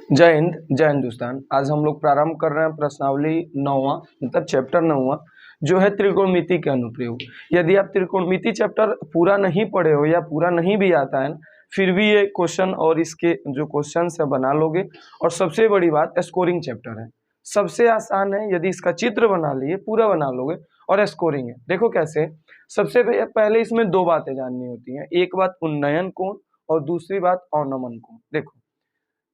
जय हिंद, जय हिंदुस्तान। आज हम लोग प्रारंभ कर रहे हैं प्रश्नावली 9वां मतलब चैप्टर 9वां जो है त्रिकोणमिति के अनुप्रयोग। यदि आप त्रिकोणमिति चैप्टर पूरा नहीं पढ़े हो या पूरा नहीं भी आता है फिर भी ये क्वेश्चन और इसके जो क्वेश्चन है बना लोगे। और सबसे बड़ी बात स्कोरिंग चैप्टर है, सबसे आसान है। यदि इसका चित्र बना लिए पूरा बना लोगे और स्कोरिंग है। देखो कैसे, सबसे पहले इसमें दो बातें जाननी होती हैं। एक बात उन्नयन कोण और दूसरी बात अवनमन कोण। देखो,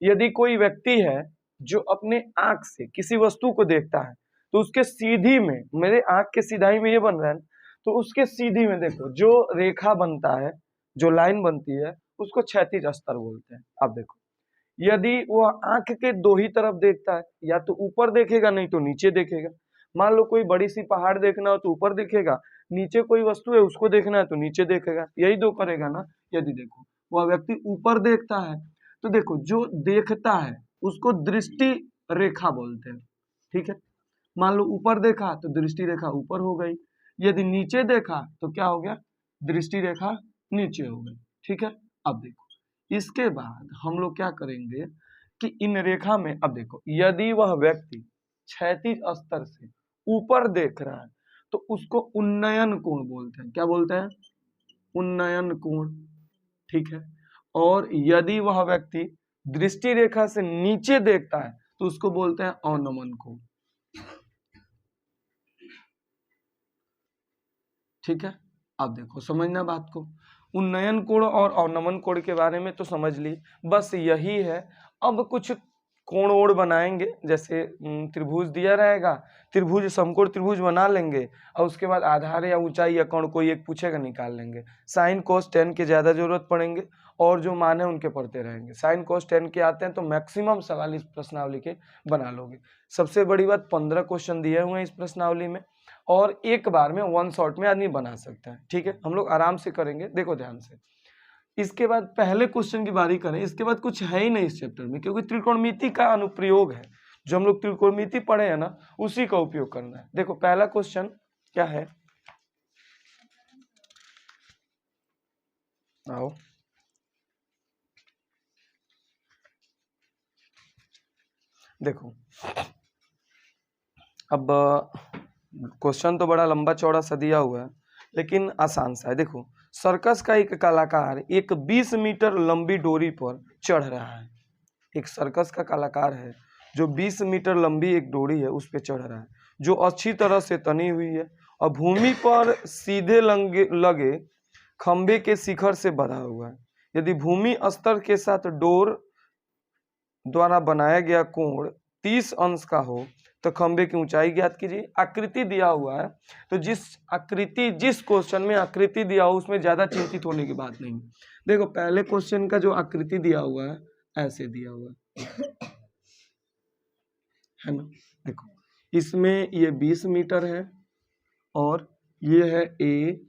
यदि कोई व्यक्ति है जो अपने आंख से किसी वस्तु को देखता है तो उसके सीधी में, मेरे आंख के सीधाई में ये बन रहा है, तो उसके सीधी में देखो जो रेखा बनता है, जो लाइन बनती है उसको क्षैतिज स्तर बोलते हैं। अब देखो, यदि वो आंख के दो ही तरफ देखता है, या तो ऊपर देखेगा नहीं तो नीचे देखेगा। मान लो कोई बड़ी सी पहाड़ देखना हो तो ऊपर देखेगा, नीचे कोई वस्तु है उसको देखना है तो नीचे देखेगा, यही दो करेगा ना। यदि देखो वह व्यक्ति ऊपर देखता है तो देखो जो देखता है उसको दृष्टि रेखा बोलते हैं, ठीक है। मान लो ऊपर देखा तो दृष्टि रेखा ऊपर हो गई, यदि नीचे देखा तो क्या हो गया, दृष्टि रेखा नीचे हो गई, ठीक है। अब देखो इसके बाद हम लोग क्या करेंगे कि इन रेखा में, अब देखो यदि वह व्यक्ति क्षैतिज स्तर से ऊपर देख रहा है तो उसको उन्नयन कोण बोलते हैं। क्या बोलते हैं? उन्नयन कोण, ठीक है। और यदि वह व्यक्ति दृष्टि रेखा से नीचे देखता है तो उसको बोलते हैं अवनमन कोण, ठीक है। अब देखो समझना बात को, उन्नयन कोण और अवनमन कोण के बारे में तो समझ ली, बस यही है। अब कुछ कोण ओण बनाएंगे, जैसे त्रिभुज दिया रहेगा, त्रिभुज समकोण त्रिभुज बना लेंगे और उसके बाद आधार या ऊंचाई या कोण कोई एक पूछेगा निकाल लेंगे। साइन कोस टेन के ज्यादा जरूरत पड़ेंगे और जो मान है उनके पढ़ते रहेंगे। साइन कोस टेन के आते हैं तो मैक्सिमम सवाल इस प्रश्नावली के बना लोगे। सबसे बड़ी बात 15 क्वेश्चन दिए हुए हैं इस प्रश्नावली में और एक बार में वन शॉट में आदमी बना सकता है, ठीक है। हम लोग आराम से करेंगे, देखो ध्यान से। इसके बाद पहले क्वेश्चन की बारी करें, इसके बाद कुछ है ही नहीं इस चैप्टर में, क्योंकि त्रिकोणमिति का अनुप्रयोग है। जो हम लोग त्रिकोणमिति पढ़े हैं ना उसी का उपयोग करना है। देखो पहला क्वेश्चन क्या है, आओ देखो। अब क्वेश्चन तो बड़ा लंबा चौड़ा सा दिया हुआ है लेकिन आसान सा है। देखो, सर्कस का एक कलाकार एक 20 मीटर लंबी डोरी पर चढ़ रहा है। एक सर्कस का कलाकार है जो 20 मीटर लंबी एक डोरी है उस पर चढ़ रहा है, जो अच्छी तरह से तनी हुई है और भूमि पर सीधे लगे खंबे के शिखर से बंधा हुआ है। यदि भूमि स्तर के साथ डोर द्वारा बनाया गया कोण 30 अंश का हो तो खंबे की ऊंचाई ज्ञात कीजिए। आकृति दिया हुआ है तो जिस क्वेश्चन में आकृति दिया हो उसमें ज्यादा चिंतित होने की बात नहीं। देखो पहले क्वेश्चन का जो आकृति दिया हुआ है ऐसे दिया हुआ है ना। देखो इसमें ये 20 मीटर है और ये है ए,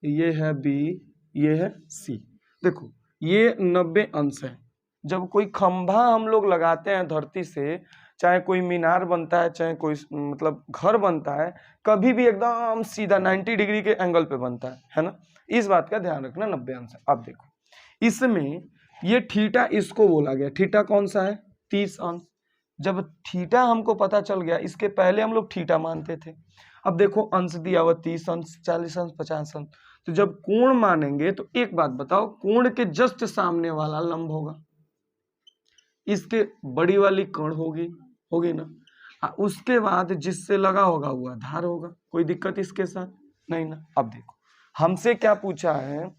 ये है बी, ये है सी। देखो ये 90 अंश है। जब कोई खंभा हम लोग लगाते हैं धरती से, चाहे कोई मीनार बनता है चाहे कोई मतलब घर बनता है, कभी भी एकदम सीधा 90 डिग्री के एंगल पे बनता है ना। इस बात का ध्यान रखना, 90 अंश है। अब देखो इसमें ये थीटा इसको बोला गया, थीटा कौन सा है, 30 अंश। जब थीटा हमको पता चल गया, इसके पहले हम लोग थीटा मानते थे। अब देखो अंश दिया हुआ 30 अंश, 40 अंश, 50 अंश। तो जब कोण मानेंगे तो एक बात बताओ, कोण के जस्ट सामने वाला लंब होगा, इसके बड़ी वाली कण होगी ना। उसके बाद जिससे लगा होगा वो आधार होगा। कोई दिक्कत इसके साथ नहीं ना। अब देखो हमसे क्या पूछा है,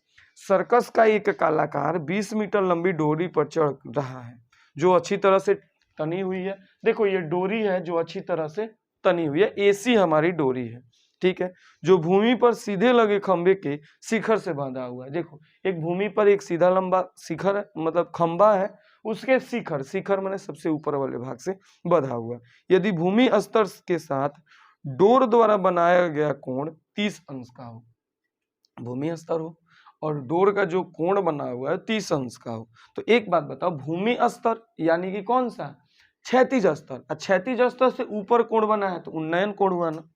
सर्कस का एक कलाकार 20 मीटर लंबी डोरी पर चढ़ रहा है जो अच्छी तरह से तनी हुई है। देखो ये डोरी है जो अच्छी तरह से तनी हुई है, एसी हमारी डोरी है, ठीक है। जो भूमि पर सीधे लगे खंबे के शिखर से बांधा हुआ है। देखो एक भूमि पर एक सीधा लंबा शिखर है, मतलब खंबा है, उसके शिखर मैंने सबसे ऊपर वाले भाग से बंधा हुआ। यदि भूमि स्तर के साथ डोर द्वारा बनाया गया कोण 30 अंश का हो, भूमि स्तर हो और डोर का जो कोण बना हुआ है 30 अंश का हो, तो एक बात बताओ, भूमि स्तर यानी कि कौन सा, क्षैतिज स्तर। क्षैतिज स्तर से ऊपर कोण बना है तो उन्नयन कोण हुआ ना।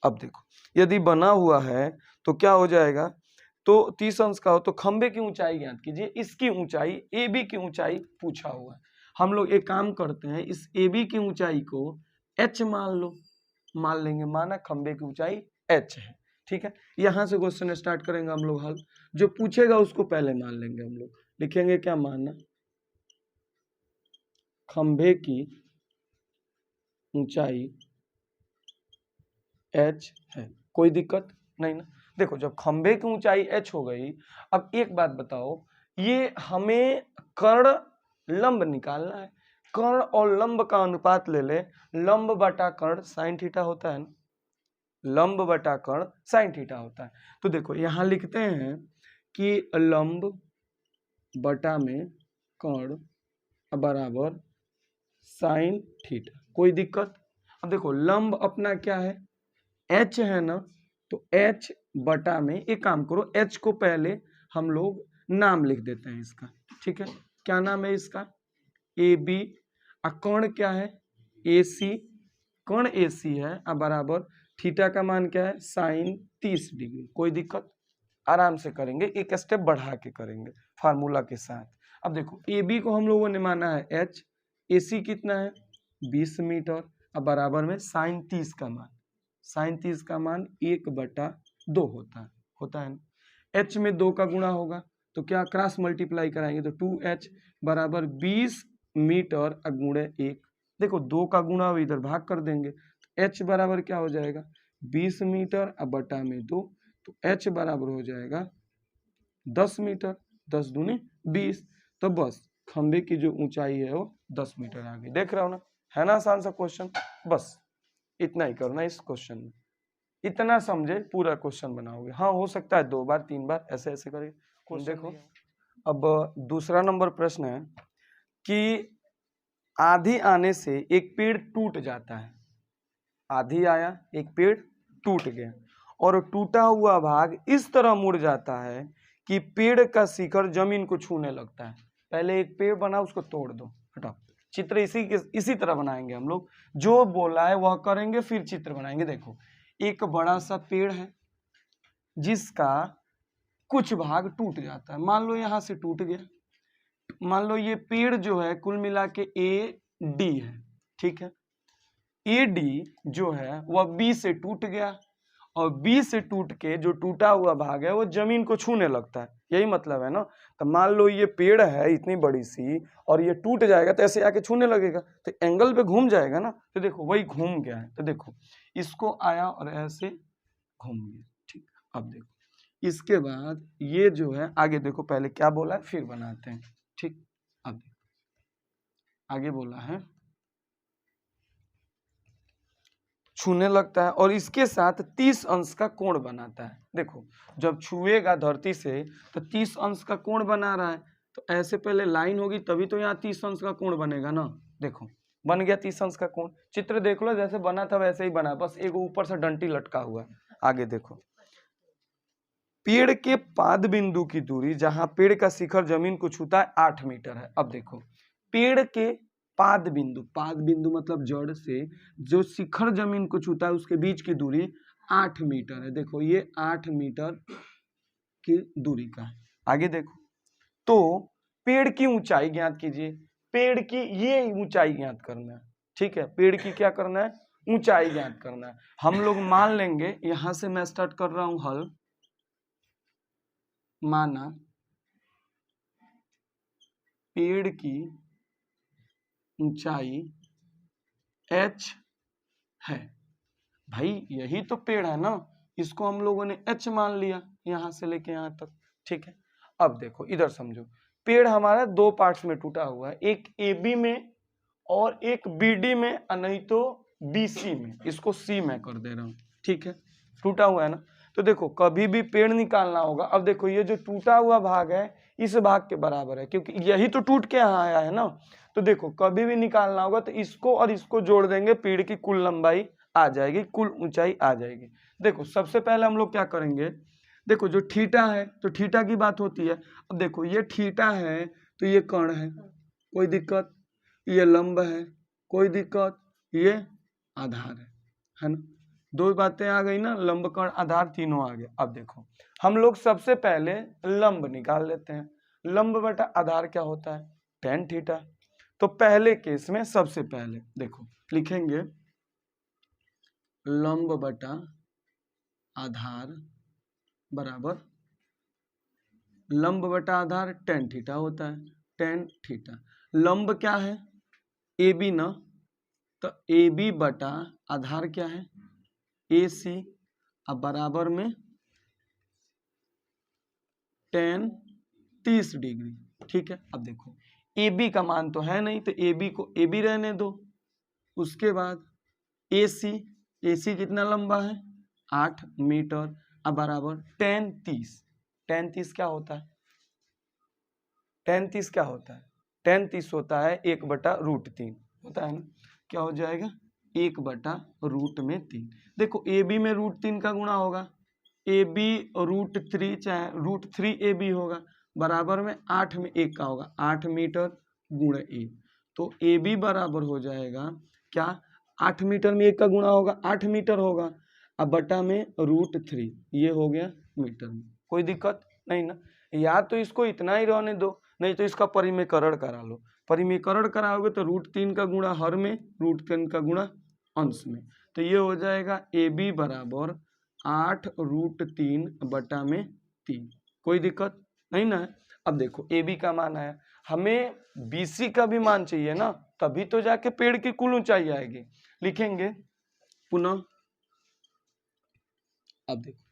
अब देखो यदि बना हुआ है तो क्या हो जाएगा, तो 30 अंश का हो तो खंबे की ऊंचाई ज्ञात कीजिए। इसकी ऊंचाई, ए बी की ऊंचाई पूछा हुआ है। हम लोग एक काम करते हैं, इस ए बी की ऊंचाई को h मान लो, मान लेंगे, माना खंबे की ऊंचाई h है, ठीक है। यहां से क्वेश्चन स्टार्ट करेंगे हम लोग हल, जो पूछेगा उसको पहले मान लेंगे हम लोग। लिखेंगे क्या, माना खंबे की ऊंचाई h है, कोई दिक्कत नहीं ना। देखो जब खंबे की ऊंचाई h हो गई, अब एक बात बताओ, ये हमें कर्ण लंब निकालना है, कर्ण और लंब का अनुपात ले ले, लंब बटा कर्ण साइन थीटा होता है ना, लंब बटा कर्ण साइन थीटा होता है। तो देखो यहां लिखते हैं कि लंब बटा में कर्ण बराबर साइन थीटा, कोई दिक्कत। अब देखो लंब अपना क्या है, h है ना, तो h बटा में, एक काम करो, h को पहले हम लोग नाम लिख देते हैं इसका, ठीक है। क्या नाम है इसका, ए बी, कर्ण क्या है, ए सी, कर्ण ए सी है, अब बराबर थीटा का मान क्या है, साइन 30 डिग्री, कोई दिक्कत, आराम से करेंगे, एक स्टेप बढ़ा के करेंगे फार्मूला के साथ। अब देखो ए बी को हम लोगों ने माना है h, ए सी कितना है 20 मीटर, अब बराबर में साइन 30 का मान, साइन 30 का मान 1/2 होता है ना। h में 2 का गुणा होगा तो क्या क्रॉस मल्टीप्लाई कराएंगे तो 2h बराबर 20 मीटर गुणे 1, देखो 2 का गुणा इधर भाग कर देंगे, h बराबर क्या हो जाएगा 20 मीटर अब बटा में 2, तो h बराबर हो जाएगा 10 मीटर, 10 दूनी 20, तो बस खंबे की जो ऊंचाई है वो 10 मीटर आ गई। देख रहे हो ना, है ना आसान सा क्वेश्चन, बस इतना ही करना इस क्वेश्चन में, इतना समझे पूरा क्वेश्चन बनाओगे। हाँ हो सकता है 2 बार 3 बार ऐसे ऐसे करके। देखो अब दूसरा नंबर प्रश्न है कि आंधी आने से एक पेड़ टूट जाता है, आंधी आया एक पेड़ टूट गया और टूटा हुआ भाग इस तरह मुड़ जाता है कि पेड़ का शिखर जमीन को छूने लगता है। पहले एक पेड़ बना उसको तोड़ दो, हटाओ, चित्र इसी तरह बनाएंगे हम लोग, जो बोला है वह करेंगे फिर चित्र बनाएंगे। देखो एक बड़ा सा पेड़ है जिसका कुछ भाग टूट जाता है, मान लो यहां से टूट गया, मान लो ये पेड़ जो है कुल मिला के ए डी है, ठीक है, ए डी जो है वह बी से टूट गया और बी से टूट के जो टूटा हुआ भाग है वो जमीन को छूने लगता है, यही मतलब है ना। तो मान लो ये पेड़ है इतनी बड़ी सी और ये टूट जाएगा तो ऐसे आके छूने लगेगा तो एंगल पे घूम जाएगा ना, तो देखो वही घूम गया है, तो देखो इसको आया और ऐसे घूम गया, ठीक। अब देखो इसके बाद ये जो है आगे देखो, पहले क्या बोला है फिर बनाते हैं, ठीक। अब देखो आगे बोला है छूने लगता है और इसके साथ 30 अंश का कोण बनाता है। देखो जब छुएगा धरती से तो 30 अंश का कोण बना रहा है, तो ऐसे पहले लाइन होगी तभी तो यहाँ 30 अंश का कोण बनेगा ना। देखो बन गया 30 अंश का कोण, चित्र देख लो जैसे बना था वैसे ही बना, बस एक ऊपर से डंटी लटका हुआ है। आगे देखो पेड़ के पाद बिंदु की दूरी जहां पेड़ का शिखर जमीन को छूता है 8 मीटर है। अब देखो पेड़ के पाद बिंदु मतलब जड़ से जो शिखर जमीन को छूता है उसके बीच की दूरी 8 मीटर है। देखो ये 8 मीटर की दूरी का है। आगे देखो तो पेड़ की ऊंचाई ज्ञात कीजिए, पेड़ की ये ऊंचाई ज्ञात करना है, ठीक है, पेड़ की क्या करना है ऊंचाई ज्ञात करना है। हम लोग मान लेंगे, यहां से मैं स्टार्ट कर रहा हूं हल, माना पेड़ की ऊंचाई h है, भाई यही तो पेड़ है ना, इसको हम लोगों ने h मान लिया यहां से लेके यहां तक, ठीक है। अब देखो इधर समझो, पेड़ हमारा 2 पार्ट्स में टूटा हुआ है, एक AB में और एक BD में, नहीं तो BC में, इसको C में कर दे रहा हूं, ठीक है, टूटा हुआ है ना। तो देखो कभी भी पेड़ निकालना होगा, अब देखो ये जो टूटा हुआ भाग है इस भाग के बराबर है क्योंकि यही तो टूट के यहाँ आया है ना। तो देखो कभी भी निकालना होगा तो इसको और इसको जोड़ देंगे, पेड़ की कुल लंबाई आ जाएगी, कुल ऊंचाई आ जाएगी। देखो सबसे पहले हम लोग क्या करेंगे, देखो जो थीटा है तो थीटा की बात होती है, अब देखो ये थीटा है तो ये कर्ण है, कोई दिक्कत, ये लंब है, कोई दिक्कत, ये आधार है ना, 2 बातें आ गई ना, लंब कर्ण आधार तीनों आ गए। अब देखो हम लोग सबसे पहले लंब निकाल लेते हैं, लंब बटा आधार क्या होता है tan थीटा, तो पहले केस में सबसे पहले देखो लिखेंगे लंब बटा आधार बराबर, लंब बटा आधार tan थीटा होता है, tan थीटा। लंब क्या है? AB ना, तो AB बटा आधार क्या है? AC, अब बराबर में tan 30 डिग्री। ठीक है, अब देखो AB का मान तो है नहीं, तो AB को AB रहने दो। उसके बाद AC कितना लंबा है? 8 मीटर, अब बराबर tan 30। tan 30 क्या होता है? tan 30 क्या होता है? tan 30 होता है 1/√3 होता है ना। क्या हो जाएगा? 1/√3। देखो AB में √3 का गुणा होगा, AB √3 चाहे √3AB होगा, बराबर में 8 में 1 का होगा, 8 मीटर गुणे 1। तो AB बराबर हो जाएगा क्या? 8 मीटर में 1 का गुणा होगा, 8 मीटर होगा, अब बटा में √3, ये हो गया मीटर में। कोई दिक्कत नहीं ना। या तो इसको इतना ही रहने दो, नहीं तो इसका परिमेयकरण करा लो। परिमेयकरण कराओगे तो √3 का गुणा हर में, √3 का गुणा अंश में, तो ये हो जाएगा AB बराबर 8√3 बटा में 3। कोई दिक्कत नहीं ना है। अब देखो AB का मान आया, हमें BC का भी मान चाहिए ना, तभी तो जाके पेड़ की कुल ऊंचाई आएगी। लिखेंगे पुनः, अब देखो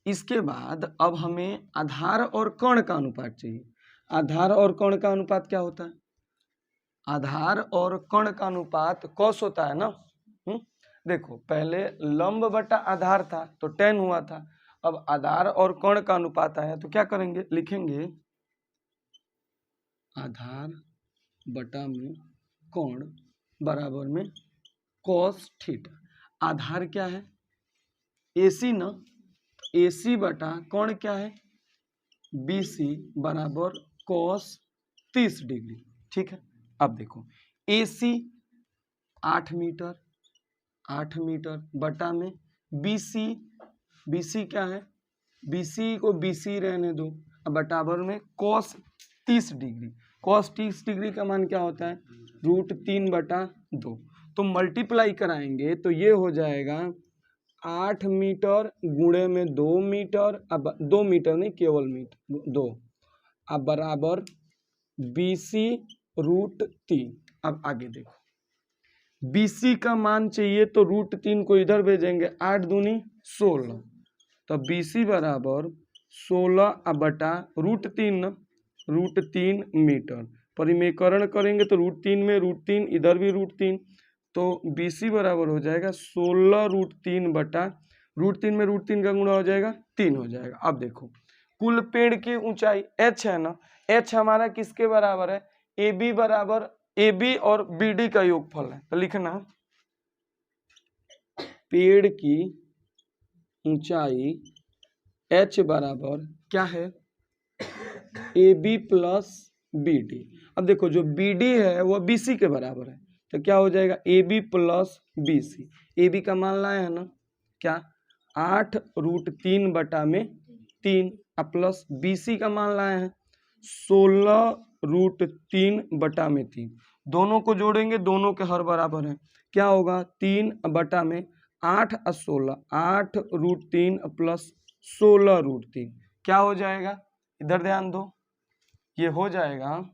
इसके बाद अब हमें आधार और कर्ण का अनुपात चाहिए। आधार और कर्ण का अनुपात क्या होता है? आधार और कर्ण का अनुपात cos होता है ना। देखो पहले लंब बटा आधार था तो tan हुआ था, अब आधार और कर्ण का अनुपात आया तो क्या करेंगे? लिखेंगे आधार बटा में कर्ण बराबर में cos थीटा। आधार क्या है? AC ना, AC बटा कर्ण क्या है? BC बराबर cos 30 डिग्री। ठीक है, अब देखो AC 8 मीटर, 8 मीटर बटा में BC क्या है? BC को BC रहने दो, अब बराबर में cos 30 डिग्री। cos 30 डिग्री का मान क्या होता है? √3/2। तो मल्टीप्लाई कराएंगे तो ये हो जाएगा 8 मीटर गुणे में 2 मीटर, अब 2 मीटर नहीं केवल मीटर 2, अब बराबर BC √3। अब आगे देखो BC का मान चाहिए तो √3 को इधर भेजेंगे, 8 दूनी 16, तो BC बराबर 16 बटा √3 √3 मीटर। परिमेयकरण करेंगे तो √3 में √3, इधर भी √3, तो BC बराबर हो जाएगा 16√3 बटा √3 में √3 का गुणा हो जाएगा 3 हो जाएगा। अब देखो कुल पेड़ की ऊंचाई h है ना, h हमारा किसके बराबर है? AB बराबर, AB और BD का योगफल है, तो लिखना पेड़ की ऊंचाई h बराबर क्या है? AB plus BD। अब देखो जो BD है वो BC के बराबर है, तो क्या हो जाएगा? AB plus BC। AB का मान लाए है ना क्या? 8√3 बटा में 3, अब प्लस BC का मान लाए हैं 16√3 बटा में 3। दोनों को जोड़ेंगे, दोनों के हर बराबर है, क्या होगा? 3 बटा में 8 और 16, 8√3 प्लस 16√3 क्या हो जाएगा? इधर ध्यान दो, ये हो जाएगा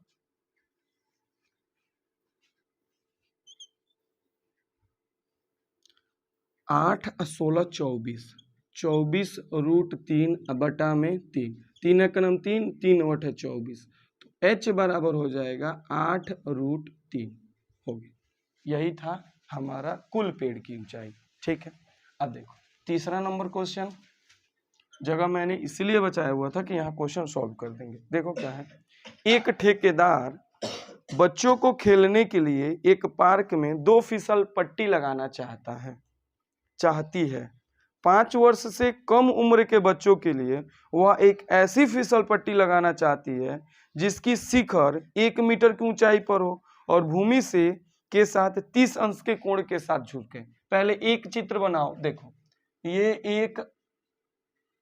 8 और 16 24, 24√3 बटा में 3, 3 एक नम 3, 3 8 है 24, तो h बराबर हो जाएगा 8√3 हो गया। यही था हमारा कुल पेड़ की ऊंचाई। ठीक है, अब देखो तीसरा नंबर क्वेश्चन, जगह मैंने इसलिए बचाया हुआ था कि यहाँ क्वेश्चन सॉल्व कर देंगे। देखो क्या है, एक ठेकेदार बच्चों को खेलने के लिए एक पार्क में 2 फिसल पट्टी लगाना चाहती है। 5 वर्ष से कम उम्र के बच्चों के लिए वह एक ऐसी फिसल पट्टी लगाना चाहती है जिसकी शिखर 1 मीटर की ऊंचाई पर हो और भूमि से के साथ 30 अंश के कोण के साथ झुके। पहले एक चित्र बनाओ। देखो ये एक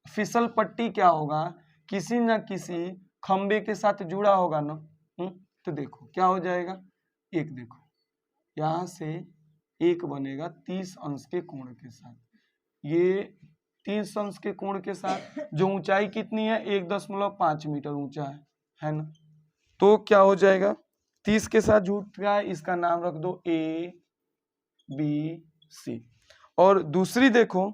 फिसल पट्टी क्या होगा? किसी न किसी खंबे के साथ जुड़ा होगा ना। तो देखो क्या हो जाएगा, एक देखो यहाँ से एक बनेगा 30 अंश के कोण के साथ, ये 30 अंश के कोण के साथ, जो ऊंचाई कितनी है 1.5 मीटर ऊंचा है ना। तो क्या हो जाएगा 30 के साथ जुड़ रहा है, इसका नाम रख दो ए बी सी। और दूसरी देखो,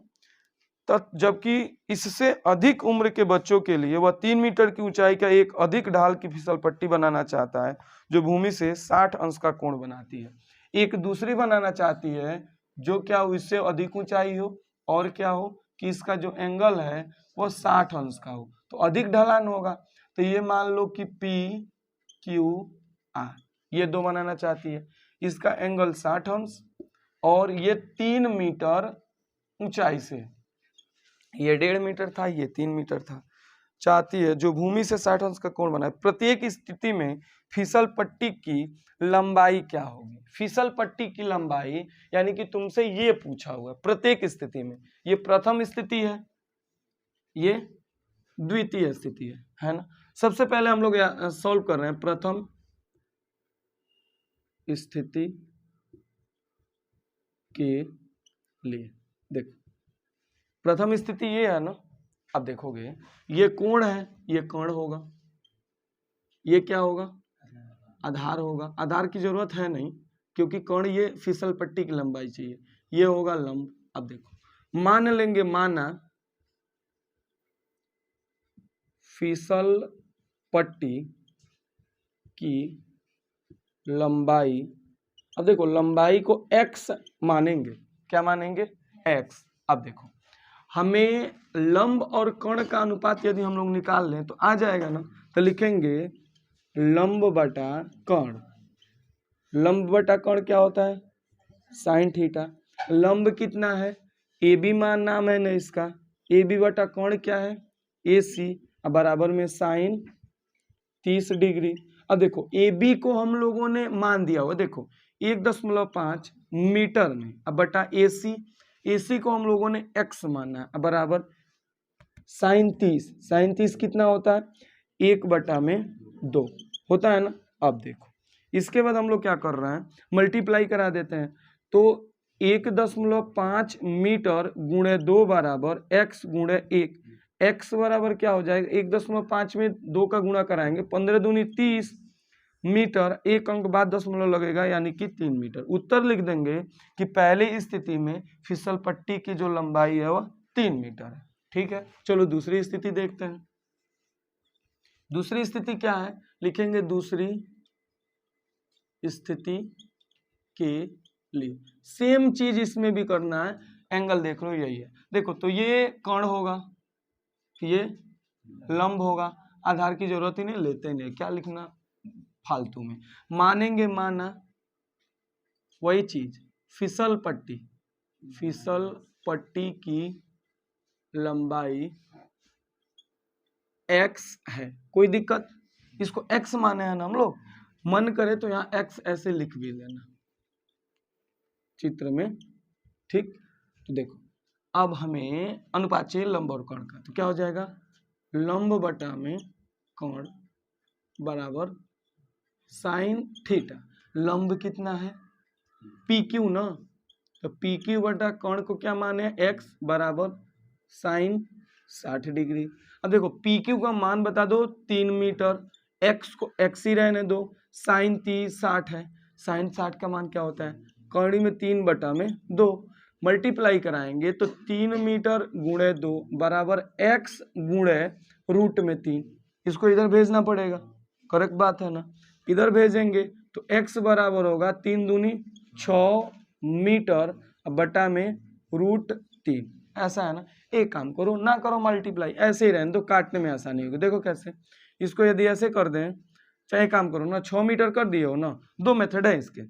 जबकि इससे अधिक उम्र के बच्चों के लिए वह 3 मीटर की ऊंचाई का एक अधिक ढाल की फिसल पट्टी बनाना चाहता है जो भूमि से 60 अंश का कोण बनाती है। एक दूसरी बनाना चाहती है जो क्या हो, इससे अधिक ऊंचाई हो और क्या हो कि इसका जो एंगल है वो 60 अंश का हो, तो अधिक ढलान होगा। तो ये मान लो कि पी क्यू आर, ये दो बनाना चाहती है, इसका एंगल 60 अंश और ये 3 मीटर ऊंचाई से, ये 1.5 मीटर था, ये 3 मीटर था, चाहती है जो भूमि से 60 अंश का कोण बनाए। प्रत्येक स्थिति में फिसल पट्टी की लंबाई क्या होगी। फिसल पट्टी की लंबाई यानी कि तुमसे ये पूछा हुआ प्रत्येक स्थिति में, ये प्रथम स्थिति है, ये द्वितीय स्थिति है ना। सबसे पहले हम लोग सॉल्व कर रहे हैं प्रथम स्थिति के लिए। देखो प्रथम स्थिति ये है ना, अब देखोगे ये कोण है, ये कर्ण होगा, ये क्या होगा आधार होगा। आधार की जरूरत है नहीं क्योंकि कर्ण ये फिसल पट्टी की लंबाई चाहिए, ये होगा लंब। अब देखो मान लेंगे, माना फिसल पट्टी की लंबाई, अब देखो लंबाई को x मानेंगे, क्या मानेंगे x। अब देखो हमें लंब और कर्ण का अनुपात यदि हम लोग निकाल लें तो आ जाएगा ना, तो लिखेंगे लंब बटा कर्ण। लंब बटा कर्ण क्या होता है साइन थीटा। लंब कितना है ए बी मान नाम है ना इसका, ए बी बटा कर्ण क्या है ए सी, बराबर में साइन 30 डिग्री। अब देखो ए बी को हम लोगों ने मान दिया हुआ, देखो 1.5 मीटर में, अब बटा ए सी को हम लोगों ने x माना है, बराबर साइन 30। साइन 30 कितना होता है 1/2 होता है ना। अब देखो इसके बाद हम लोग क्या कर रहे हैं, मल्टीप्लाई करा देते हैं, तो 1.5 मीटर गुणे 2 बराबर x गुणे 1, x बराबर क्या हो जाएगा 1.5 में 2 का गुणा कराएंगे, 15 दूनी 30 मीटर, एक अंक बाद दशमलव लगेगा यानी कि 3 मीटर। उत्तर लिख देंगे कि पहली स्थिति में फिसल पट्टी की जो लंबाई है वह 3 मीटर है। ठीक है, चलो दूसरी स्थिति देखते हैं। दूसरी स्थिति क्या है, लिखेंगे दूसरी स्थिति के लिए सेम चीज इसमें भी करना है, एंगल देख लो यही है। देखो तो ये कर्ण होगा, ये लंब होगा, आधार की जरूरत ही नहीं, लेते नहीं, क्या लिखना फालतू में। मानेंगे, माना वही चीज, फिसल पट्टी की लंबाई x है, कोई दिक्कत, इसको x माने हैं ना हम लोग, मन करे तो यहाँ x ऐसे लिख भी लेना चित्र में। ठीक, तो देखो अब हमें अनुपात चाहिए लंब और कर्ण का, तो क्या हो जाएगा लंब बटा में कर्ण बराबर साइन थीटा। लंब कितना है पी क्यू ना, तो पी क्यू बटा कर्ण को क्या माने x बराबर साइन 60 डिग्री। अब देखो पी क्यू का मान बता दो 3 मीटर, x को x ही रहने दो, साइन 30 60 है, साइन 60 का मान क्या होता है कर्ण में 3/2, मल्टीप्लाई कराएंगे तो 3 मीटर गुणे 2 बराबर x गुणे रूट में 3, इसको इधर भेजना पड़ेगा, करेक्ट बात है ना। इधर भेजेंगे तो x बराबर होगा 3 दूनी 6 मीटर बटा में रूट 3, ऐसा है ना। एक काम करो, ना करो मल्टीप्लाई, ऐसे ही रहने दो, काटने में आसानी होगी। देखो कैसे, इसको यदि ऐसे कर दें, चाहे काम करो ना 6 मीटर कर दिए हो ना, 2 मेथड है इसके,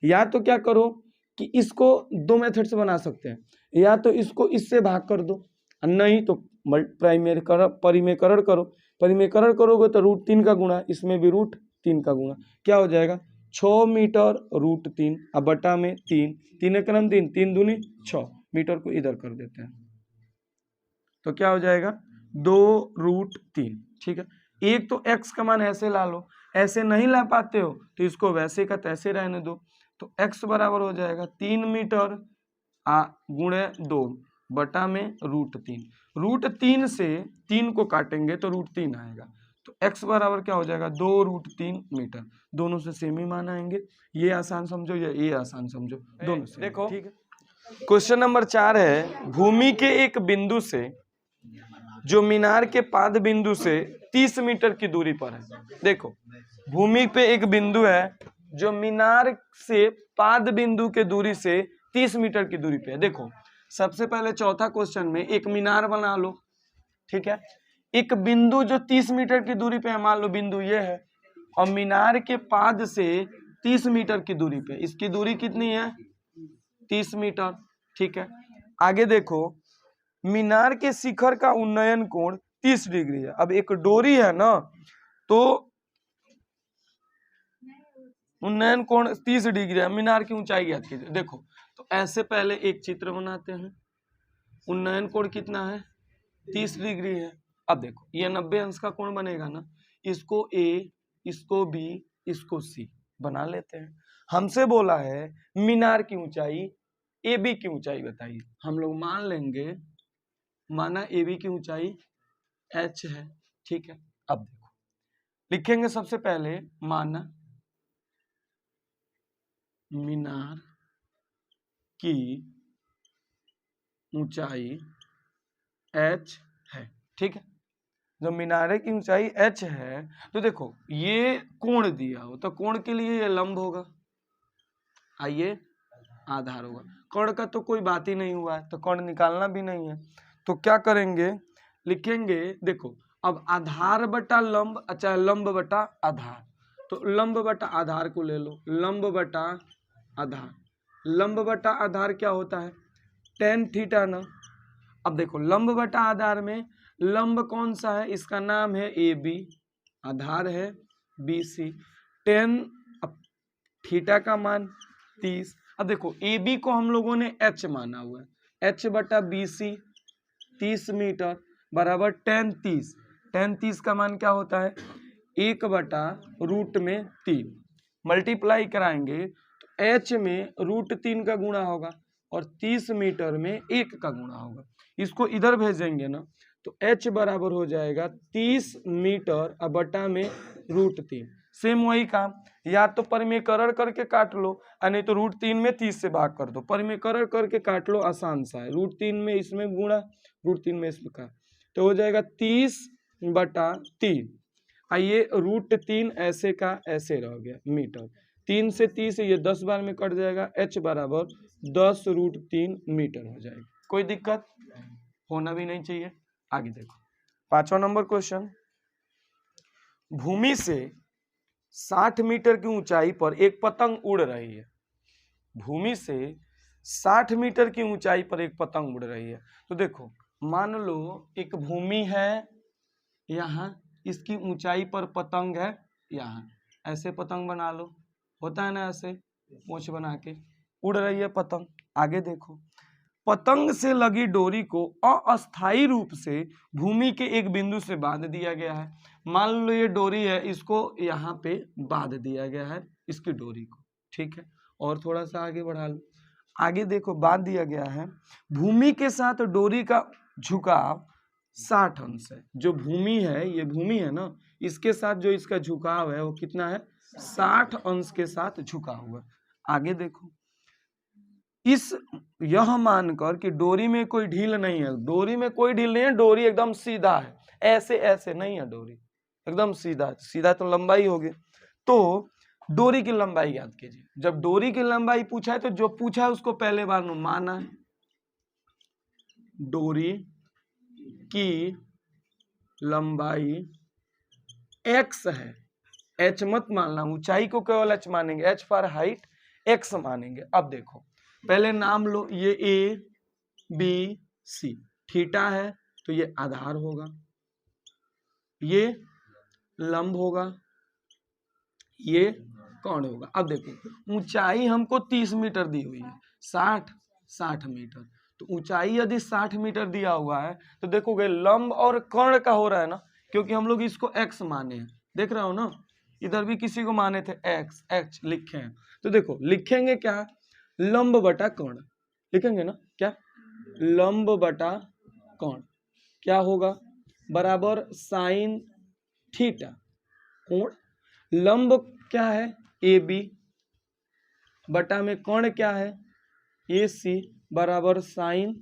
या तो क्या करो कि इसको 2 मेथड से बना सकते हैं, या तो इसको इससे भाग कर दो, नहीं तो परिमेकरण करो। परिमेकरण करोगे तो रूट 3 का गुणा, इसमें भी रूट 3 का गुणा, क्या हो जाएगा 6 मीटर रूट 3 अब बटा में 3, 3 एक क्रम 3, 3 दूनी 6, मीटर को इधर कर देते हैं तो क्या हो जाएगा 2 रूट 3। ठीक है, एक तो x का मान ऐसे ला लो, ऐसे नहीं ला पाते हो तो इसको वैसे का तैसे रहने दो। तो x बराबर हो जाएगा 3 मीटर गुणे 2 बटा में √3। √3 से 3 को काटेंगे तो √3 आएगा। तो x बराबर क्या हो जाएगा 2√3 मीटर। दोनों से सेम ही मान आएंगे। ये आसान समझो या ये आसान समझो, दोनों से देखो। ठीक है, क्वेश्चन नंबर 4 है, भूमि के एक बिंदु से जो मीनार के पाद बिंदु से 30 मीटर की दूरी पर है। देखो भूमि पे एक बिंदु है जो मीनार से पाद बिंदु के दूरी से 30 मीटर की दूरी पे है। देखो सबसे पहले चौथा क्वेश्चन में एक मीनार बना लो, ठीक है। एक बिंदु जो 30 मीटर की दूरी पे है, मान लो बिंदु ये है, और मीनार के पाद से 30 मीटर की दूरी पे, इसकी दूरी कितनी है 30 मीटर, ठीक है। आगे देखो मीनार के शिखर का उन्नयन कोण 30 डिग्री है। अब एक डोरी है ना, तो उन्नयन कोण 30 डिग्री है, मीनार की ऊंचाई ज्ञात कीजिए। देखो तो ऐसे पहले एक चित्र बनाते हैं। उन्नयन कोण कितना है 30 डिग्री है। अब देखो ये 90 अंश का कोण बनेगा ना, इसको A, इसको B, इसको C बना लेते हैं। हमसे बोला है मीनार की ऊंचाई AB की ऊंचाई बताइए। हम लोग मान लेंगे, माना AB की ऊंचाई h है, ठीक है। अब देखो लिखेंगे सबसे पहले, माना मीनार की ऊंचाई h है, ठीक है। जब मीनारे की ऊंचाई h है तो देखो ये कोण दिया हो तो कोण के लिए ये लंब होगा, आइए आधार होगा। कर्ण का तो कोई बात ही नहीं हुआ है तो कर्ण निकालना भी नहीं है। तो क्या करेंगे, लिखेंगे देखो अब आधार बटा लंब, अच्छा लंब बटा आधार, तो लंब बटा आधार को ले लो, लंब बटा आधार। लंब बटा आधार क्या होता है tan थीटा ना। अब देखो लंब बटा आधार में लंब कौन सा है, इसका नाम है AB, आधार है BC, tan थीटा का मान 30। अब देखो AB को हम लोगों ने h माना हुआ है, h बटा BC 30 मीटर बराबर tan 30। tan 30 का मान क्या होता है 1 बटा √3। मल्टीप्लाई कराएंगे तो h में √3 का गुणा होगा और 30 मीटर में 1 का गुणा होगा। इसको इधर भेजेंगे ना तो h बराबर हो जाएगा 30 मीटर बटा में √3। सेम वही काम, या तो परिमेयकरण करके काट लो, नहीं तो √3 में 30 से भाग कर दो। परिमेयकरण करके काट लो, आसान सा है। √3 में इसमें गुणा, √3 में इसमें का, तो हो जाएगा 30 बटा 3। आइए √3 ऐसे का ऐसे रह गया मीटर, 3 से 30 ये 10 बार में कट जाएगा, h बराबर 10√3 मीटर हो जाएगा। कोई दिक्कत होना भी नहीं चाहिए। आगे देखो 5वां नंबर क्वेश्चन, भूमि से 60 मीटर की ऊंचाई पर एक पतंग उड़ रही है। भूमि से 60 मीटर की ऊंचाई पर एक पतंग उड़ रही है। तो देखो मान लो एक भूमि है यहाँ, इसकी ऊंचाई पर पतंग है यहाँ, ऐसे पतंग बना लो, होता है ना ऐसे पूंछ बना के उड़ रही है पतंग। आगे देखो पतंग से लगी डोरी को अस्थायी रूप से भूमि के एक बिंदु से बांध दिया गया है। मान लो ये डोरी है, इसको यहाँ पे बांध दिया गया है, इसकी डोरी को, ठीक है। और थोड़ा सा आगे बढ़ा लो, आगे देखो बांध दिया गया है। भूमि के साथ डोरी का झुकाव 60 अंश है। जो भूमि है, ये भूमि है ना, इसके साथ जो इसका झुकाव है वो कितना है 60 अंश के साथ झुका हुआ। आगे देखो इस यह मानकर कि डोरी में कोई ढील नहीं है, डोरी में कोई ढील नहीं है, डोरी एकदम सीधा है, ऐसे ऐसे नहीं है, डोरी एकदम सीधा, सीधा तो लंबाई होगी। तो डोरी की लंबाई याद कीजिए। जब डोरी की लंबाई पूछा है तो जो पूछा है उसको पहले बार में माना है। डोरी की लंबाई x है, h मत मानना, ऊंचाई को केवल h मानेंगे, h फॉर हाइट x मानेंगे। अब देखो पहले नाम लो, ये A B C, थीटा है तो ये आधार होगा, ये लंब होगा, ये कोण होगा। अब देखो ऊंचाई हमको 30 मीटर दी हुई है, 60 मीटर, तो ऊंचाई यदि 60 मीटर दिया हुआ है तो देखोगे लंब और कर्ण का हो रहा है ना, क्योंकि हम लोग इसको x माने हैं, देख रहे हो ना, इधर भी किसी को माने थे एक्स, एच लिखे हैं। तो देखो लिखेंगे क्या, लंब बटा कोण लिखेंगे ना, क्या लंब बटा कोण क्या होगा, बराबर साइन थीटा, कोण लंब क्या है ए बी, बटा में कोण क्या है ए सी, बराबर साइन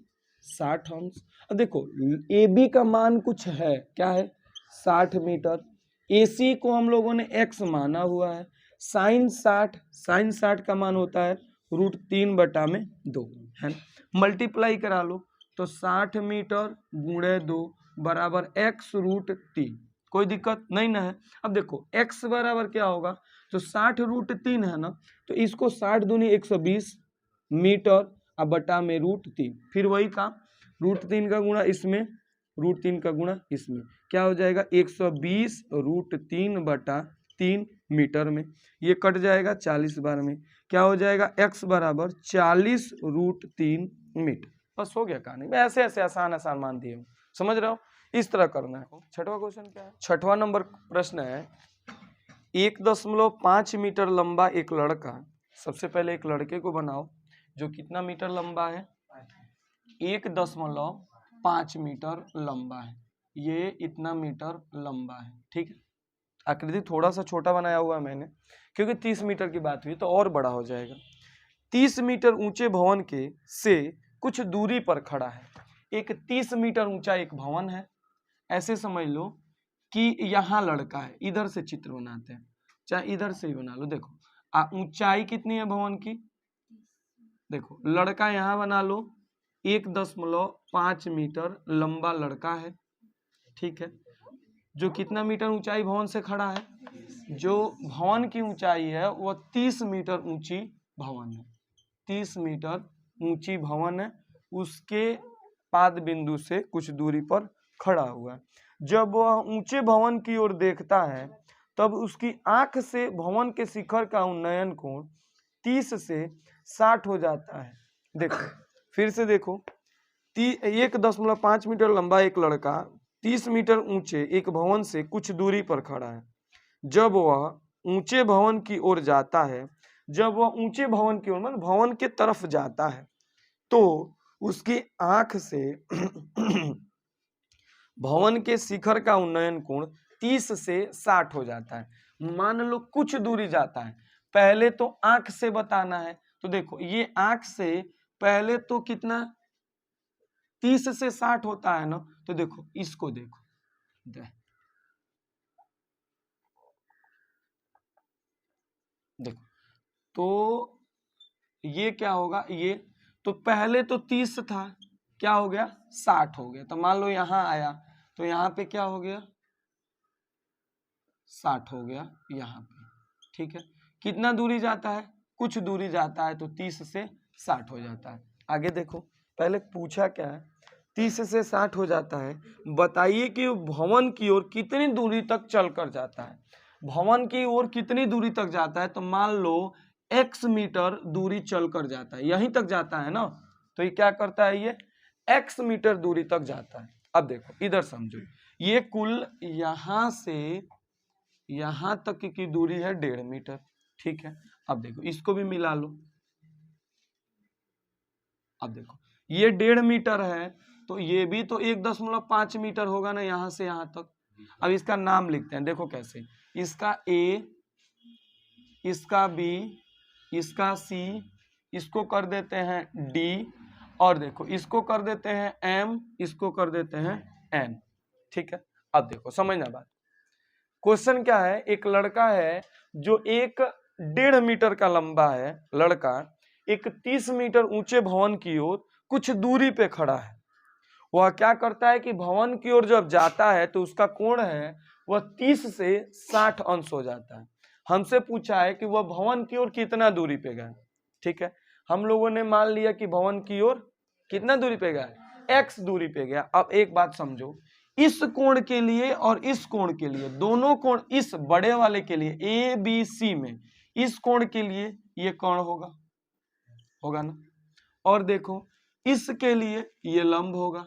60 अंश। अब देखो ए बी का मान कुछ है, क्या है 60 मीटर, ए सी को हम लोगों ने x माना हुआ है, साइन 60 का मान होता है √3/2 है ना, मल्टीप्लाई करा लो तो 60 मीटर गुणे 2 बराबर x√3, कोई दिक्कत नहीं ना है। अब देखो x बराबर क्या होगा, तो 60√3 है ना, तो इसको 60 दूनी 120 मीटर अब बटा में √3, फिर वही काम √3 का गुणा इसमें, √3 का गुणा इसमें, क्या हो जाएगा 120 √3/3 मीटर में, ये कट जाएगा 40 बार में, क्या हो जाएगा x बराबर 40 √3 मीटर। बस हो गया कहानी। मैं ऐसे ऐसे आसान आसान मान दिए हूँ, समझ रहे हो, इस तरह करना है। छठवां क्वेश्चन क्या है, छठवां नंबर प्रश्न है, 1.5 मीटर लंबा एक लड़का, सबसे पहले एक लड़के को बनाओ जो कितना मीटर लंबा है, 1.5 मीटर लंबा है, ये इतना मीटर लंबा है, ठीक है। आकृति थोड़ा सा छोटा बनाया हुआ है मैंने, क्योंकि 30 मीटर की बात हुई तो और बड़ा हो जाएगा। 30 मीटर ऊंचे भवन के से कुछ दूरी पर खड़ा है, एक 30 मीटर ऊंचा एक भवन है, ऐसे समझ लो कि यहाँ लड़का है, इधर से चित्र बनाते हैं, चाहे इधर से ही बना लो। देखो ऊंचाई कितनी है भवन की, देखो लड़का यहाँ बना लो, 1.5 मीटर लंबा लड़का है, ठीक है, जो कितना मीटर ऊंचाई भवन से खड़ा है, जो भवन की ऊंचाई है वह 30 मीटर ऊंची भवन है, 30 मीटर ऊंची भवन है, उसके पाद बिंदु से कुछ दूरी पर खड़ा हुआ है। जब वह ऊंचे भवन की ओर देखता है तब उसकी आंख से भवन के शिखर का उन्नयन कोण 30 से 60 हो जाता है। देखो फिर से देखो, 1.5 मीटर लंबा एक लड़का 30 मीटर ऊंचे एक भवन से कुछ दूरी पर खड़ा है, जब वह ऊंचे भवन की ओर जाता है, जब वह ऊंचे भवन की ओर मतलब भवन के तरफ जाता है तो उसकी आंख से भवन के शिखर का उन्नयन कोण 30 से 60 हो जाता है। मान लो कुछ दूरी जाता है, पहले तो आंख से बताना है, तो देखो ये आंख से पहले तो कितना 30 से 60 होता है ना, तो देखो इसको देखो, देखो तो ये क्या होगा, ये तो पहले तो 30 था, क्या हो गया 60 हो गया, तो मान लो यहां आया तो यहाँ पे क्या हो गया 60 हो गया यहाँ पे, ठीक है। कितना दूरी जाता है, कुछ दूरी जाता है, तो 30 से 60 हो जाता है। आगे देखो, पहले पूछा क्या है, 30 से 60 हो जाता है, बताइए कि भवन की ओर कितनी दूरी तक चलकर जाता है, भवन की ओर कितनी दूरी तक जाता है, तो मान लो x मीटर दूरी चलकर जाता है, यहीं तक जाता है ना, तो ये क्या करता है, ये x मीटर दूरी तक जाता है। अब देखो इधर समझो, ये कुल यहां से यहां तक की दूरी है 1.5 मीटर, ठीक है। अब देखो इसको भी मिला लो, अब देखो ये 1.5 मीटर है, तो ये भी तो 1.5 मीटर होगा ना यहां से यहां तक। अब इसका नाम लिखते हैं, देखो कैसे, इसका A, इसका B, इसका C, इसको कर देते हैं D, और देखो इसको कर देते हैं M, इसको कर देते हैं N, ठीक है। अब देखो समझना बात, क्वेश्चन क्या है, एक लड़का है जो 1.5 मीटर का लंबा है लड़का, एक 30 मीटर ऊंचे भवन की ओर कुछ दूरी पे खड़ा है। वह क्या करता है कि भवन की ओर जब जाता है तो उसका कोण है वह 30 से 60 अंश हो जाता है। हमसे पूछा है कि वह भवन की ओर कितना दूरी पे गया, ठीक है। हम लोगों ने मान लिया कि भवन की ओर कितना दूरी पे गया, x दूरी पे गया। अब एक बात समझो, इस कोण के लिए और इस कोण के लिए, दोनों कोण इस बड़े वाले के लिए ABC में, इस कोण के लिए ये कोण होगा ना, और देखो इसके लिए ये लंब होगा,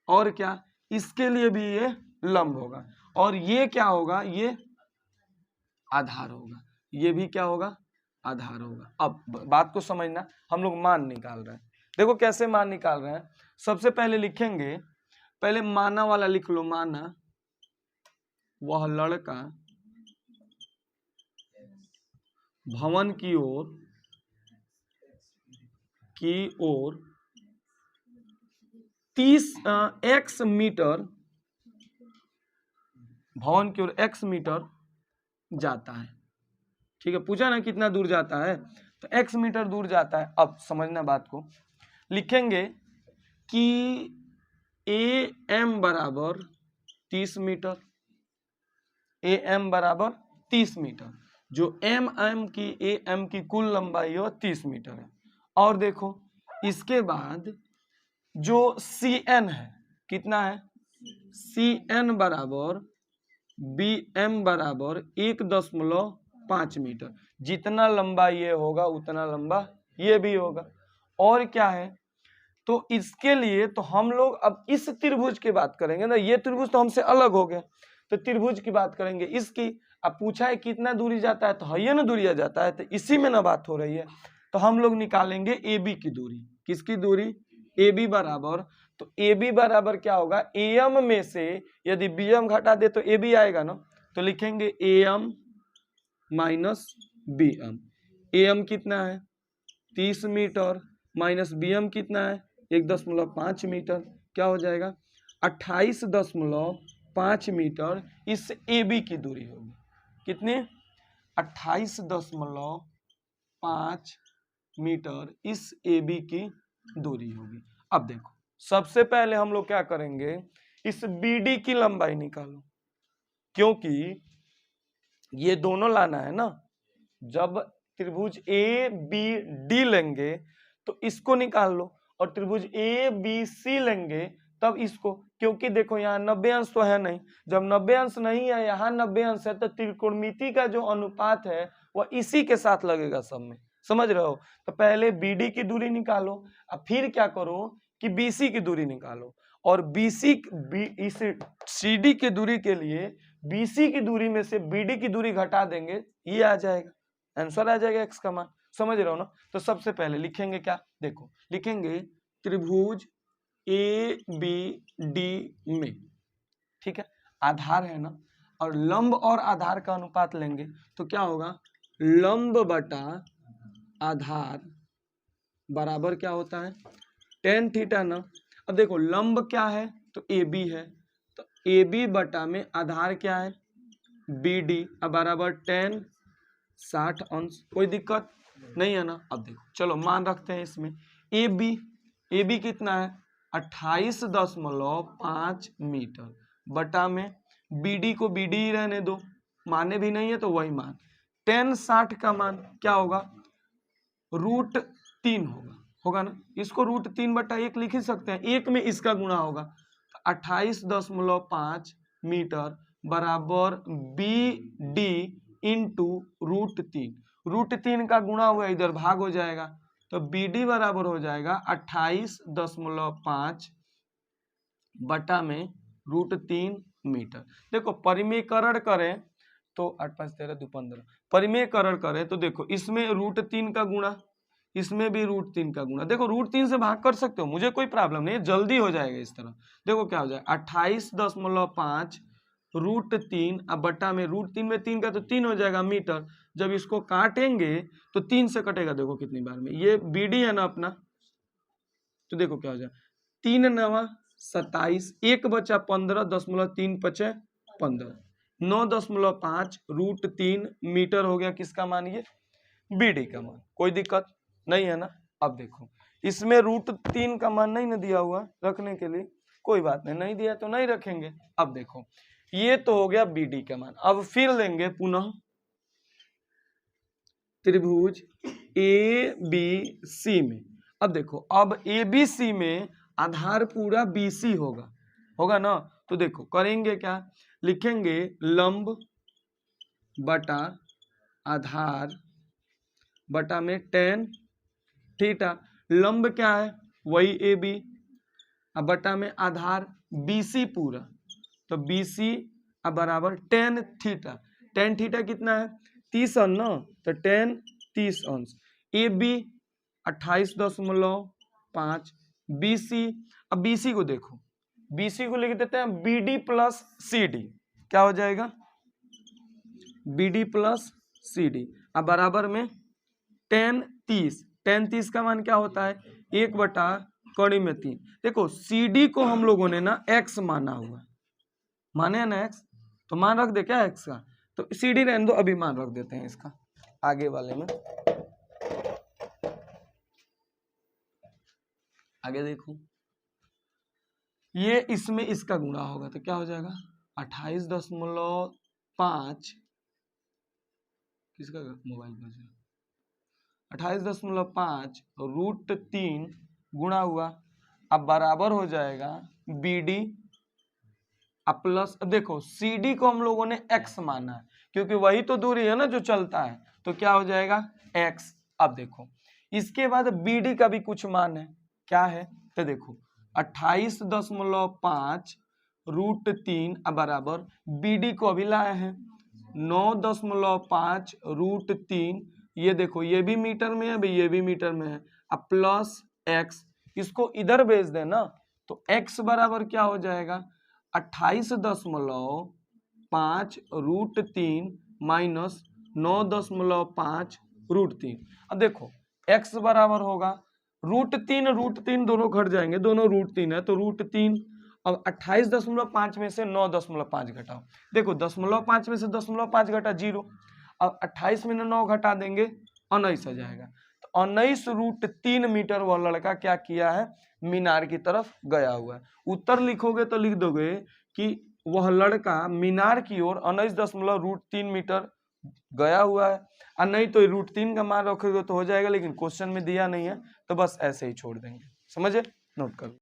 और क्या इसके लिए भी ये लंब होगा, और ये क्या होगा, ये आधार होगा, ये भी क्या होगा, आधार होगा। अब बात को समझना, हम लोग मान निकाल रहे हैं। देखो कैसे मान निकाल रहे हैं। सबसे पहले लिखेंगे, पहले माना वाला लिख लो, माना वह लड़का भवन की ओर 30 x मीटर, भवन की ओर x मीटर जाता है। ठीक है, पूछा ना कितना दूर जाता है, तो x मीटर दूर जाता है। अब समझना बात को, लिखेंगे कि AM बराबर 30 मीटर, AM बराबर 30 मीटर, जो AM की कुल लंबाई है 30 मीटर है। और देखो इसके बाद जो CN है कितना है, CN बराबर BM बराबर 1.5 मीटर, जितना लंबा ये होगा उतना लंबा ये भी होगा। और क्या है, तो इसके लिए तो हम लोग अब इस त्रिभुज की बात करेंगे ना, ये त्रिभुज तो हमसे अलग हो गया, तो त्रिभुज की बात करेंगे इसकी। अब पूछा है कितना दूरी जाता है, तो ये ना दूरिया जाता है, तो इसी में ना बात हो रही है। तो हम लोग निकालेंगे AB की दूरी। किसकी दूरी, AB बराबर, तो AB बराबर क्या होगा, AM में से यदि BM घटा दे तो AB आएगा ना, तो लिखेंगे AM माइनस BM। AM कितना है 30 मीटर, माइनस BM कितना है 1.5 मीटर, क्या हो जाएगा 28.5 मीटर। इस AB की दूरी होगी कितनी, 28.5 मीटर इस AB की दूरी होगी। अब देखो सबसे पहले हम लोग क्या करेंगे, इस BD की लंबाई निकालो, क्योंकि ये दोनों लाना है ना। जब त्रिभुज ABD लेंगे तो इसको निकाल लो, और त्रिभुज ABC लेंगे तब इसको, क्योंकि देखो यहाँ 90 अंश तो है नहीं, जब 90 अंश नहीं है, यहाँ 90 अंश है, तो त्रिकोणमिति का जो अनुपात है वह इसी के साथ लगेगा सब में, समझ रहे हो। तो पहले BD की दूरी निकालो, अब फिर क्या करो कि BC की दूरी निकालो, और इस CD की दूरी के लिए BC की दूरी में से BD की दूरी घटा देंगे, ये आ जाएगा, आंसर आ जाएगा x का मान, समझ रहे हो ना। तो सबसे पहले लिखेंगे क्या, देखो लिखेंगे त्रिभुज ABD में, ठीक है, आधार है ना, और लंब और आधार का अनुपात लेंगे तो क्या होगा, लंब बटा आधार बराबर क्या होता है tan थीटा ना। अब देखो लंब क्या है, तो AB है, तो AB बटा में आधार क्या है BD, अब बराबर tan 60 अंश, कोई दिक्कत नहीं है ना। अब देखो चलो मान रखते हैं इसमें, AB कितना है 28.5 मीटर, बटा में BD को BD ही रहने दो, माने भी नहीं है तो वही मान, tan 60 का मान क्या होगा √3 होगा ना, इसको √3/1 लिख ही सकते हैं, एक में इसका गुणा होगा, तो 28.5 मीटर बराबर BD इंटू √3, √3 का गुणा हुआ इधर भाग हो जाएगा, तो BD बराबर हो जाएगा 28.5 बटा में √3 मीटर। देखो परिमेयकरण करें तो 8 5 13 2 15, परिमेयकरण करें तो देखो इसमें √3 का गुणा, इसमें भी √3 का गुणा, देखो √3 से भाग कर सकते हो, मुझे कोई प्रॉब्लम नहीं है, जल्दी हो जाएगा इस तरह। देखो क्या हो जाएगा 28.5 √3, अब बटा में √3 में 3 का तो 3 हो जाएगा मीटर, जब इसको काटेंगे तो 3 से कटेगा, देखो कितनी बार में, ये BD है ना अपना, तो देखो क्या हो जाएगा 3 9 27, 1 बचा 15, 10.3 5 15, 9.5 √3 मीटर हो गया, किसका मान, ये BD का मान, कोई दिक्कत नहीं है ना। अब देखो इसमें √3 का मान नहीं ना दिया हुआ रखने के लिए, कोई बात नहीं, नहीं दिया तो नहीं रखेंगे। अब देखो ये तो हो गया BD का मान, अब फिर लेंगे पुनः त्रिभुज ABC में। अब देखो अब ABC में आधार पूरा BC होगा ना, तो देखो करेंगे क्या, लिखेंगे लंब बटा आधार बटा में tan थीटा, लंब क्या है वही AB, अब बटा में आधार BC पूरा, तो BC अब बराबर tan थीटा, टेन थीटा कितना है 30 अंश ना, तो टेन 30 अंश। ए बी 28.5, BC, अब BC को देखो, BC को लिख देते हैं BD प्लस CD, क्या हो जाएगा BD प्लस CD। अब बराबर में टेन 30 का मान क्या होता है 1/3। देखो CD को हम लोगों ने ना x माना हुआ, माने ना x, तो मान रख दे क्या x का, तो CD रहने दो, अभी मान रख देते हैं इसका आगे वाले में। आगे देखो, ये इसमें इसका गुणा होगा तो क्या हो जाएगा 28.5, किसका मोबाइल पर 28.5 √3 गुणा हुआ, अब बराबर हो जाएगा BD अब प्लस, देखो CD को हम लोगों ने x माना है क्योंकि वही तो दूरी है ना जो चलता है, तो क्या हो जाएगा x। अब देखो इसके बाद BD का भी कुछ मान है, क्या है, तो देखो 28.5 √3 अब बराबर BD को अभी लाए हैं 9.5 √3, ये देखो ये भी मीटर में है भाई, ये भी मीटर में है, अब प्लस x, इसको इधर भेज देना तो x बराबर क्या हो जाएगा 28.5 √3 माइनस 9.5 √3। अब देखो x बराबर होगा √3 दोनों घट जाएंगे, दोनों √3 है तो √3। अब 28.5 में से 9.5 घटाओ, देखो 0.5 में से 0.5 घटा 0, अब 28 में 9 घटा देंगे 19 आ जाएगा, तो 19 √3 मीटर वह लड़का क्या किया है मीनार की तरफ गया हुआ है। उत्तर लिखोगे तो लिख दोगे कि वह लड़का मीनार की ओर 19.3 मीटर गया हुआ है, और नहीं तो √3 का मान रखोगे तो हो जाएगा, लेकिन क्वेश्चन में दिया नहीं है तो बस ऐसे ही छोड़ देंगे, समझे, नोट कर।